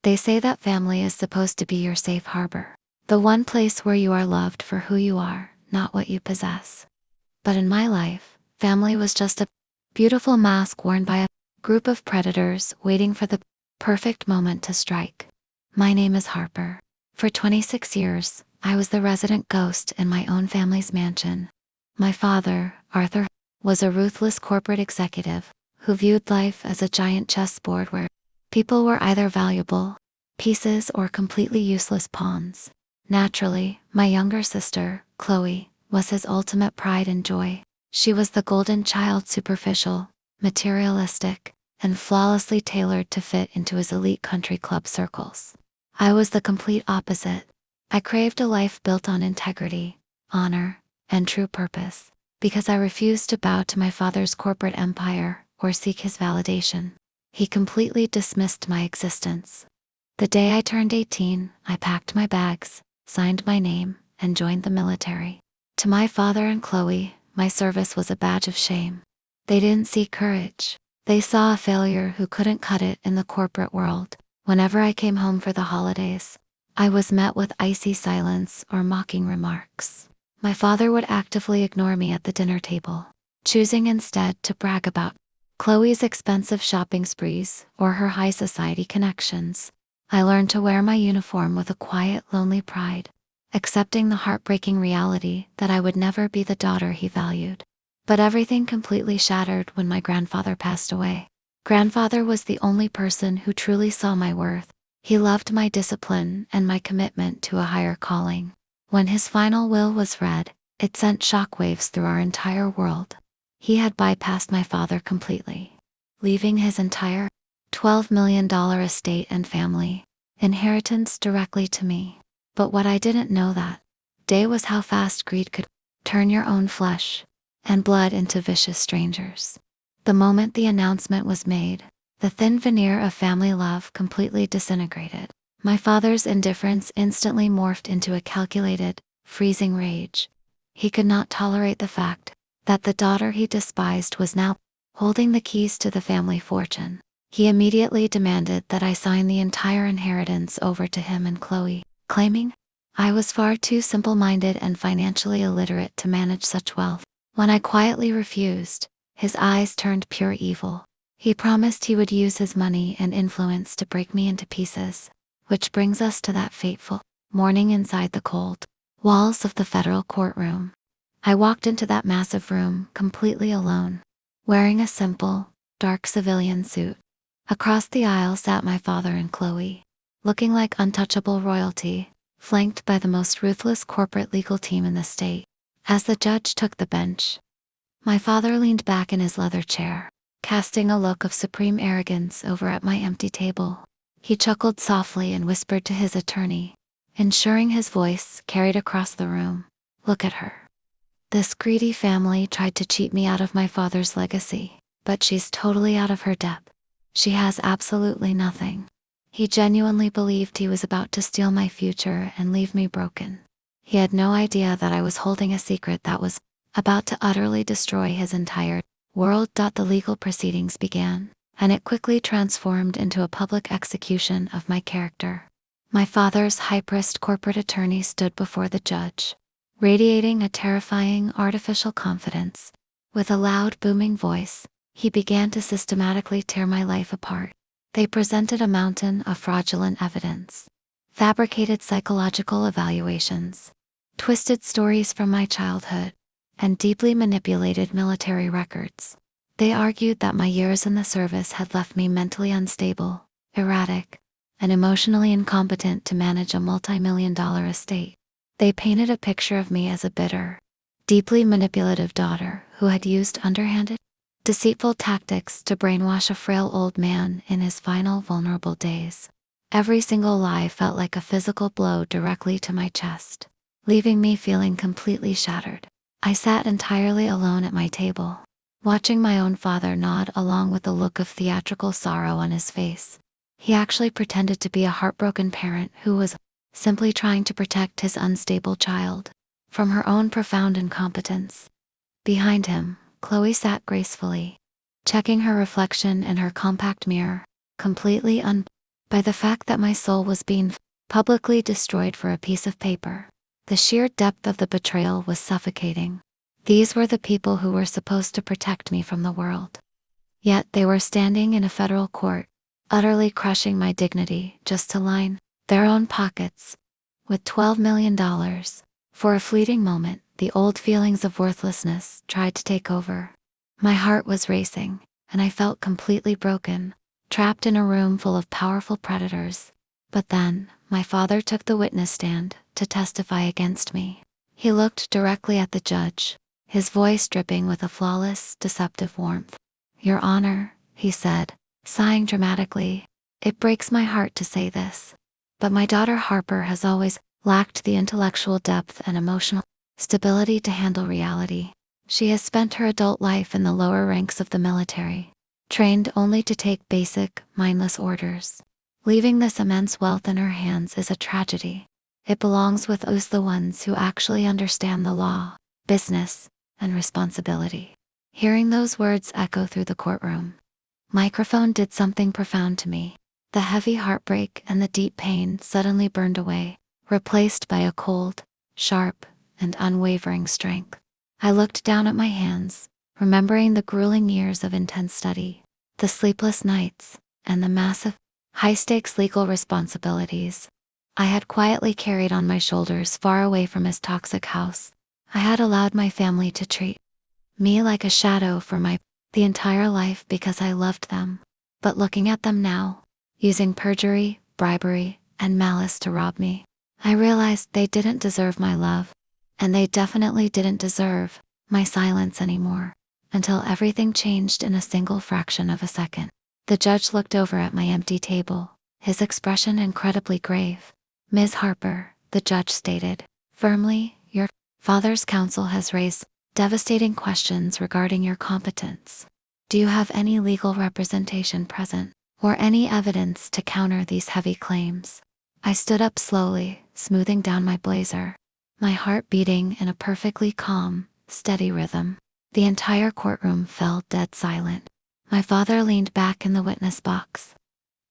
They say that family is supposed to be your safe harbor. The one place where you are loved for who you are, not what you possess. But in my life, family was just a beautiful mask worn by a group of predators waiting for the perfect moment to strike. My name is Harper. For 26 years, I was the resident ghost in my own family's mansion. My father, Arthur, was a ruthless corporate executive who viewed life as a giant chessboard where people were either valuable pieces or completely useless pawns. Naturally, my younger sister, Chloe, was his ultimate pride and joy. She was the golden child, superficial, materialistic, and flawlessly tailored to fit into his elite country club circles. I was the complete opposite. I craved a life built on integrity, honor, and true purpose, because I refused to bow to my father's corporate empire or seek his validation. He completely dismissed my existence. The day I turned 18, I packed my bags, signed my name, and joined the military. To my father and Chloe, my service was a badge of shame. They didn't see courage. They saw a failure who couldn't cut it in the corporate world. Whenever I came home for the holidays, I was met with icy silence or mocking remarks. My father would actively ignore me at the dinner table, choosing instead to brag about Chloe's expensive shopping sprees or her high society connections. I learned to wear my uniform with a quiet, lonely pride, accepting the heartbreaking reality that I would never be the daughter he valued. But everything completely shattered when my grandfather passed away. Grandfather was the only person who truly saw my worth. He loved my discipline and my commitment to a higher calling. When his final will was read, it sent shockwaves through our entire world. He had bypassed my father completely, leaving his entire $12 million estate and family inheritance directly to me. But what I didn't know that day was how fast greed could turn your own flesh and blood into vicious strangers. The moment the announcement was made, the thin veneer of family love completely disintegrated. My father's indifference instantly morphed into a calculated, freezing rage. He could not tolerate the fact that the daughter he despised was now holding the keys to the family fortune. He immediately demanded that I sign the entire inheritance over to him and Chloe, claiming I was far too simple-minded and financially illiterate to manage such wealth. When I quietly refused, his eyes turned pure evil. He promised he would use his money and influence to break me into pieces. Which brings us to that fateful morning inside the cold walls of the federal courtroom. I walked into that massive room completely alone, wearing a simple, dark civilian suit. Across the aisle sat my father and Chloe, looking like untouchable royalty, flanked by the most ruthless corporate legal team in the state. As the judge took the bench, my father leaned back in his leather chair, casting a look of supreme arrogance over at my empty table. He chuckled softly and whispered to his attorney, ensuring his voice carried across the room. Look at her. This greedy family tried to cheat me out of my father's legacy, but she's totally out of her depth. She has absolutely nothing. He genuinely believed he was about to steal my future and leave me broken. He had no idea that I was holding a secret that was about to utterly destroy his entire world. The legal proceedings began, and it quickly transformed into a public execution of my character. My father's high-priced corporate attorney stood before the judge, radiating a terrifying artificial confidence. With a loud, booming voice, he began to systematically tear my life apart. They presented a mountain of fraudulent evidence, fabricated psychological evaluations, twisted stories from my childhood, and deeply manipulated military records. They argued that my years in the service had left me mentally unstable, erratic, and emotionally incompetent to manage a multi-million-dollar estate. They painted a picture of me as a bitter, deeply manipulative daughter who had used underhanded, deceitful tactics to brainwash a frail old man in his final vulnerable days. Every single lie felt like a physical blow directly to my chest, leaving me feeling completely shattered. I sat entirely alone at my table, watching my own father nod along with a look of theatrical sorrow on his face. He actually pretended to be a heartbroken parent who was simply trying to protect his unstable child from her own profound incompetence. Behind him, Chloe sat gracefully, checking her reflection in her compact mirror, completely by the fact that my soul was being publicly destroyed for a piece of paper. The sheer depth of the betrayal was suffocating. These were the people who were supposed to protect me from the world. Yet they were standing in a federal court, utterly crushing my dignity just to line their own pockets with $12 million. For a fleeting moment, the old feelings of worthlessness tried to take over. My heart was racing, and I felt completely broken, trapped in a room full of powerful predators. But then, my father took the witness stand to testify against me. He looked directly at the judge, his voice dripping with a flawless, deceptive warmth. "Your Honor," he said, sighing dramatically, "it breaks my heart to say this, but my daughter Harper has always lacked the intellectual depth and emotional stability to handle reality. She has spent her adult life in the lower ranks of the military, trained only to take basic, mindless orders. Leaving this immense wealth in her hands is a tragedy. It belongs with those the ones who actually understand the law, business, and responsibility." Hearing those words echo through the courtroom, microphone did something profound to me. The heavy heartbreak and the deep pain suddenly burned away, replaced by a cold, sharp, and unwavering strength. I looked down at my hands, remembering the grueling years of intense study, the sleepless nights, and the massive, high-stakes legal responsibilities I had quietly carried on my shoulders far away from his toxic house. I had allowed my family to treat me like a shadow for the entire life because I loved them. But looking at them now, using perjury, bribery, and malice to rob me, I realized they didn't deserve my love, and they definitely didn't deserve my silence anymore, until everything changed in a single fraction of a second. The judge looked over at my empty table, his expression incredibly grave. "Ms. Harper," the judge stated firmly, "your father's counsel has raised devastating questions regarding your competence. Do you have any legal representation present, or any evidence to counter these heavy claims?" I stood up slowly, smoothing down my blazer, my heart beating in a perfectly calm, steady rhythm. The entire courtroom fell dead silent. My father leaned back in the witness box,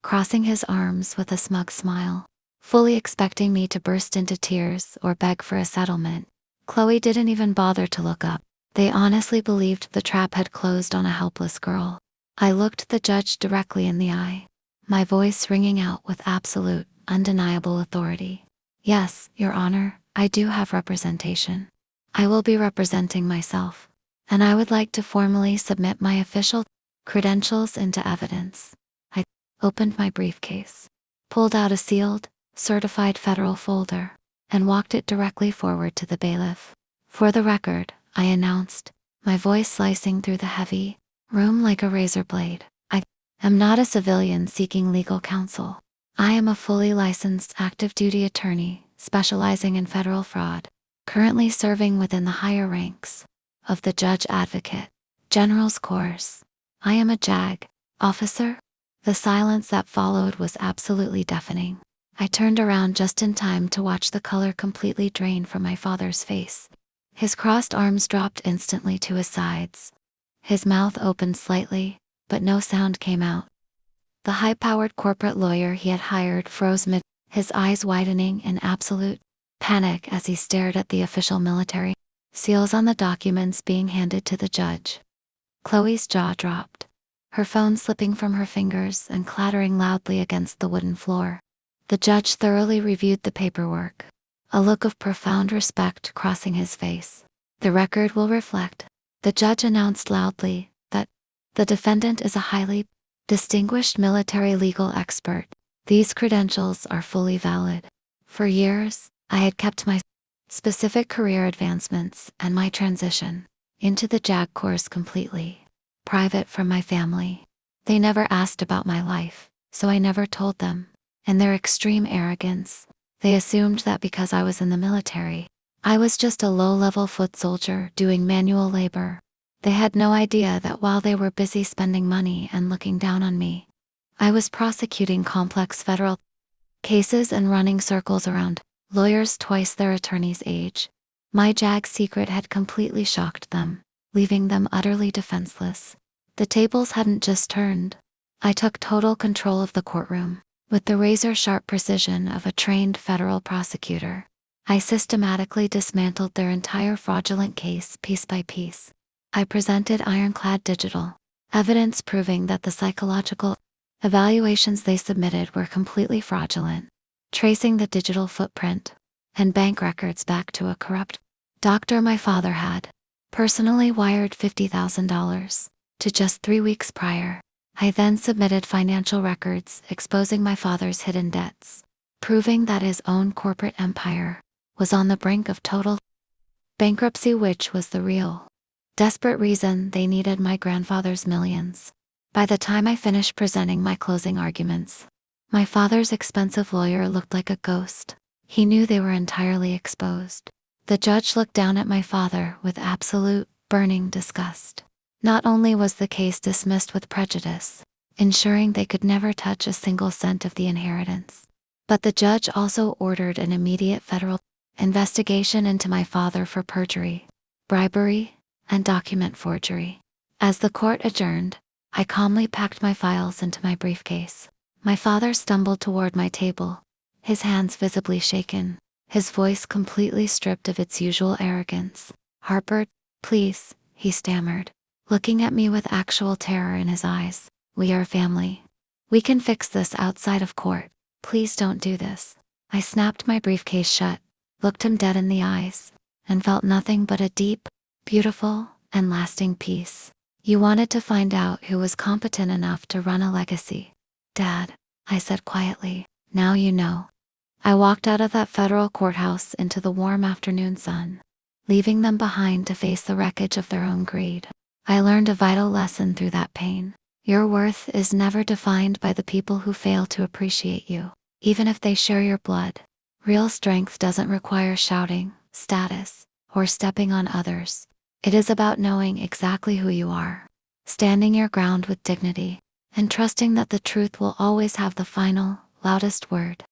crossing his arms with a smug smile, fully expecting me to burst into tears or beg for a settlement. Chloe didn't even bother to look up. They honestly believed the trap had closed on a helpless girl. I looked the judge directly in the eye, my voice ringing out with absolute, undeniable authority. "Yes, Your Honor, I do have representation. I will be representing myself, and I would like to formally submit my official credentials into evidence." I opened my briefcase, pulled out a sealed, certified federal folder, and walked it directly forward to the bailiff. "For the record," I announced, my voice slicing through the heavy room like a razor blade, "I am not a civilian seeking legal counsel. I am a fully licensed active duty attorney specializing in federal fraud, currently serving within the higher ranks of the Judge Advocate General's course. I am a JAG officer." The silence that followed was absolutely deafening. I turned around just in time to watch the color completely drain from my father's face. His crossed arms dropped instantly to his sides. His mouth opened slightly, but no sound came out. The high-powered corporate lawyer he had hired froze mid, his eyes widening in absolute panic as he stared at the official military seals on the documents being handed to the judge. Chloe's jaw dropped, her phone slipping from her fingers and clattering loudly against the wooden floor. The judge thoroughly reviewed the paperwork, a look of profound respect crossing his face. "The record will reflect," the judge announced loudly, "that the defendant is a highly distinguished military legal expert. These credentials are fully valid. For years, I had kept my specific career advancements and my transition into the JAG course completely private from my family. They never asked about my life, so I never told them. In their extreme arrogance, they assumed that because I was in the military, I was just a low-level foot soldier doing manual labor. They had no idea that while they were busy spending money and looking down on me, I was prosecuting complex federal cases and running circles around lawyers twice their attorney's age. My JAG secret had completely shocked them, leaving them utterly defenseless. The tables hadn't just turned. I took total control of the courtroom. With the razor-sharp precision of a trained federal prosecutor, I systematically dismantled their entire fraudulent case piece by piece. I presented ironclad digital evidence proving that the psychological evaluations they submitted were completely fraudulent, tracing the digital footprint and bank records back to a corrupt doctor my father had personally wired $50,000 to just 3 weeks prior. I then submitted financial records exposing my father's hidden debts, proving that his own corporate empire was on the brink of total bankruptcy, which was the real desperate reason they needed my grandfather's millions. By the time I finished presenting my closing arguments, my father's expensive lawyer looked like a ghost. He knew they were entirely exposed. The judge looked down at my father with absolute, burning disgust. Not only was the case dismissed with prejudice, ensuring they could never touch a single cent of the inheritance, but the judge also ordered an immediate federal investigation into my father for perjury, bribery, and document forgery. As the court adjourned, I calmly packed my files into my briefcase. My father stumbled toward my table, his hands visibly shaken, his voice completely stripped of its usual arrogance. "Harper, please," he stammered, looking at me with actual terror in his eyes. "We are family. We can fix this outside of court. Please don't do this." I snapped my briefcase shut, looked him dead in the eyes, and felt nothing but a deep, beautiful, and lasting peace. "You wanted to find out who was competent enough to run a legacy, Dad," I said quietly. "Now you know." I walked out of that federal courthouse into the warm afternoon sun, leaving them behind to face the wreckage of their own greed. I learned a vital lesson through that pain. Your worth is never defined by the people who fail to appreciate you, even if they share your blood. Real strength doesn't require shouting, status, or stepping on others. It is about knowing exactly who you are, standing your ground with dignity, and trusting that the truth will always have the final, loudest word.